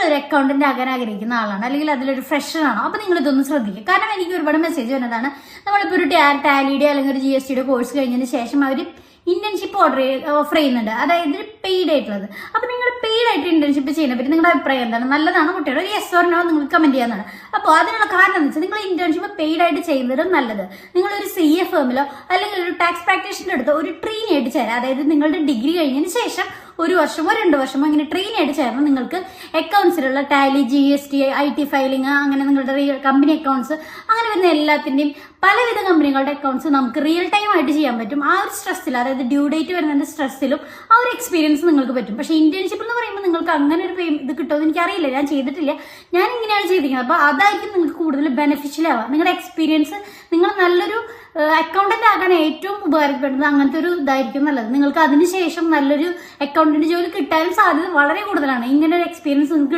ഒരു അക്കൗണ്ടന്റ് ആകാൻ ആഗ്രഹിക്കുന്ന ആളാണ്, അല്ലെങ്കിൽ അതിലൊരു ഫ്രഷർ ആണോ, അപ്പൊ നിങ്ങൾ ഇതൊന്ന് ശ്രദ്ധിക്കുക. കാരണം എനിക്ക് ഒരുപാട് മെസ്സേജ് വരുന്നതാണ്, നമ്മളിപ്പോൾ ഒരു ടാലിയുടെ അല്ലെങ്കിൽ ഒരു GSTയുടെ കോഴ്സ് കഴിഞ്ഞതിന് ശേഷം അവർ ഇന്റേൺഷിപ്പ് ഓഫർ ചെയ്യുന്നുണ്ട്, അതായത് പെയ്ഡ് ആയിട്ടുള്ളത്. അപ്പൊ നിങ്ങൾ പെയ്ഡ് ആയിട്ട് ഇന്റേൺഷിപ്പ് ചെയ്യുന്ന പറ്റി നിങ്ങളുടെ അഭിപ്രായം എന്താണ്? നല്ലതാണ് കുട്ടികൾ? യെസ് ഓർ നോ നിങ്ങൾക്ക് കമന്റ് ചെയ്യാനാണ്. അപ്പോൾ അതിനുള്ള കാരണം എന്ന് വെച്ചാൽ നിങ്ങൾ ഇന്റേൺഷിപ്പ് പെയ്ഡ് ആയിട്ട് ചെയ്യുന്നത് നല്ലത്. നിങ്ങളൊരു CA ഫേമിലോ അല്ലെങ്കിൽ ഒരു ടാക്സ് പ്രാക്ടീഷണർ എടുത്ത് ഒരു ട്രെയിനി ആയിട്ട് ചേരാം. അതായത് നിങ്ങളുടെ ഡിഗ്രി കഴിഞ്ഞതിന് ശേഷം 1 വർഷമോ 2 വർഷമോ ഇങ്ങനെ ട്രെയിൻ ആയിട്ട് ചേർന്ന് നിങ്ങൾക്ക് അക്കൗണ്ട്സിലുള്ള ടാലി, GST, IT ഫയലിംഗ്, അങ്ങനെ നിങ്ങളുടെ കമ്പനി അക്കൗണ്ട്സ്, അങ്ങനെ വരുന്ന എല്ലാത്തിൻ്റെയും പലവിധ കമ്പനികളുടെ അക്കൗണ്ട്സ് നമുക്ക് റിയൽ ടൈം ആയിട്ട് ചെയ്യാൻ പറ്റും. ആ ഒരു സ്ട്രെസ്സിൽ, അതായത് ഡ്യൂ ഡേറ്റ് വരുന്നതിന്റെ സ്ട്രെസ്സിലും ആ ഒരു എക്സ്പീരിയൻസ് നിങ്ങൾക്ക് പറ്റും. പക്ഷേ ഇന്റേൺഷിപ്പ് എന്ന് പറയുമ്പോൾ നിങ്ങൾക്ക് അങ്ങനെ ഒരു ഇത് കിട്ടുമെന്ന് എനിക്കറിയില്ല, ഞാൻ ചെയ്തിട്ടില്ല, ഞാൻ ഇങ്ങനെയാണ് ചെയ്തിരിക്കുന്നത്. അപ്പോൾ അതായിരിക്കും നിങ്ങൾക്ക് കൂടുതൽ ബെനിഫിഷ്യൽ ആവുക. നിങ്ങളുടെ എക്സ്പീരിയൻസ്, നിങ്ങൾ നല്ലൊരു അക്കൗണ്ടന്റ് ആകാൻ ഏറ്റവും ഉപകാരപ്പെടുന്നത് അങ്ങനത്തെ ഒരു ഇതായിരിക്കും നല്ലത്. നിങ്ങൾക്ക് അതിനുശേഷം നല്ലൊരു അക്കൗണ്ടന്റ് ജോലി കിട്ടാനും സാധ്യത വളരെ കൂടുതലാണ്. ഇങ്ങനെ ഒരു എക്സ്പീരിയൻസ് നിങ്ങൾക്ക്